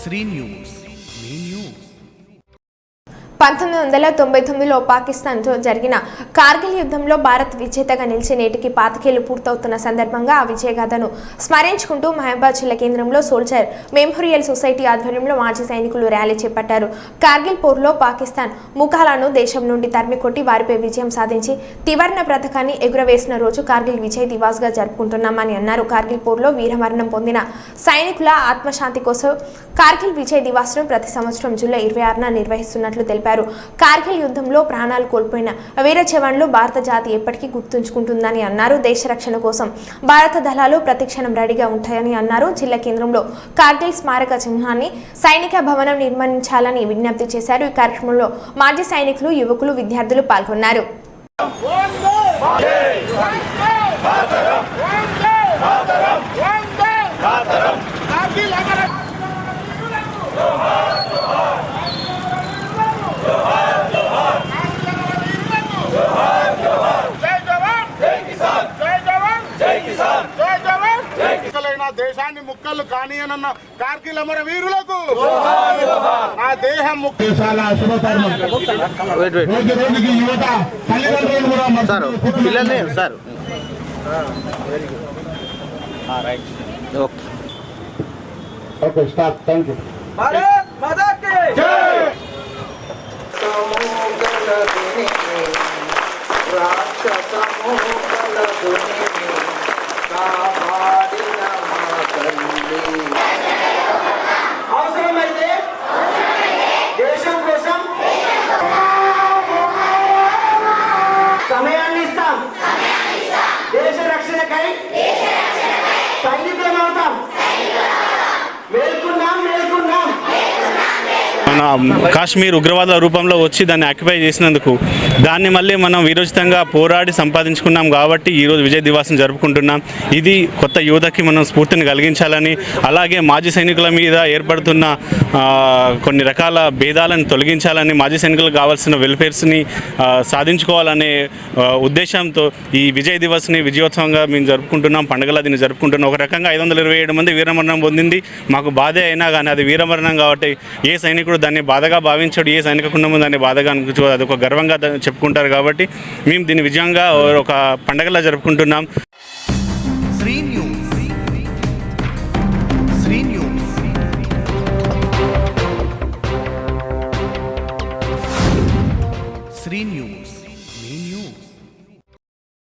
Shri news 1999లో పాకిస్తాన్తో జరిగిన కార్గిల్ యుద్ధంలో భారత్ విజేతగా నిలిచి నేటికి 25 ఏళ్లు పూర్తవుతున్న సందర్భంగా ఆ విజయగాథను స్మరించుకుంటూ మహబాద్ జిల్లా కేంద్రంలో సోల్జర్ మెమోరియల్ సొసైటీ ఆధ్వర్యంలో మాజీ సైనికులు ర్యాలీ చేపట్టారు. కార్గిల్ పోర్లో పాకిస్తాన్ ముఖాలను దేశం నుండి తరిమికొట్టి వారిపై విజయం సాధించి త్రివర్ణ పతాకాన్ని ఎగురవేసిన రోజు కార్గిల్ విజయ్ దివాస్గా జరుపుకుంటున్నామని అన్నారు. కార్గిల్ పోర్లో వీరమరణం పొందిన సైనికుల ఆత్మశాంతి కోసం కార్గిల్ విజయ్ దివాస్ను ప్రతి సంవత్సరం జూలై 26న నిర్వహిస్తున్నట్లు తెలిపారు. కార్గిల్ యుద్ధంలో ప్రాణాలు కోల్పోయిన వీర జవాన్లు భారత జాతి ఎప్పటికీ గుర్తుంచుకుంటుందని అన్నారు. దేశ రక్షణ కోసం భారత దళాలు ప్రతిక్షణం రెడీగా ఉంటాయని అన్నారు. జిల్లా కేంద్రంలో కార్గిల్ స్మారక చిహ్నాన్ని సైనిక భవనం నిర్మించాలని విజ్ఞప్తి చేశారు. ఈ కార్యక్రమంలో మాజీ సైనికులు, యువకులు, విద్యార్థులు పాల్గొన్నారు. దేశాన్ని ముక్కలు కానియనన్న కార్గిల్ అమర వీరులకు ఆ దేహం అవసరమైతే దేశం కోసం సమయాన్ని ఇస్తాం. దేశ రక్షణకై సైనికులమవుతాం. మేల్కొన్నాం మేల్కొన్నాం. మన కాశ్మీర్ ఉగ్రవాదుల రూపంలో వచ్చి దాన్ని ఆక్యుపై చేసినందుకు దాన్ని మళ్ళీ మనం వీరోచితంగా పోరాడి సంపాదించుకున్నాం కాబట్టి ఈరోజు విజయ్ దివాస్ని జరుపుకుంటున్నాం. ఇది కొత్త యువతకి మనం స్ఫూర్తిని కలిగించాలని, అలాగే మాజీ సైనికుల మీద ఏర్పడుతున్న కొన్ని రకాల భేదాలను తొలగించాలని, మాజీ సైనికులకు కావాల్సిన వెల్ఫేర్స్ని సాధించుకోవాలనే ఉద్దేశంతో ఈ విజయ్ దివాస్ని విజయోత్సవంగా మేము జరుపుకుంటున్నాం. పండుగలా దీన్ని జరుపుకుంటున్నాం. ఒక రకంగా 527 మంది వీరమరణం పొందింది. మాకు బాధే అయినా కానీ అది వీరమరణం కాబట్టి ఏ సైనికుడు దాన్ని బాధగా భావించాడు, ఏ సైనిక కుటుంబం దాన్ని బాధగా అనిపించదు, అది ఒక గర్వంగా చెప్పుకుంటారు. కాబట్టి మేము దీన్ని విజయంగా ఒక పండగలా జరుపుకుంటున్నాం.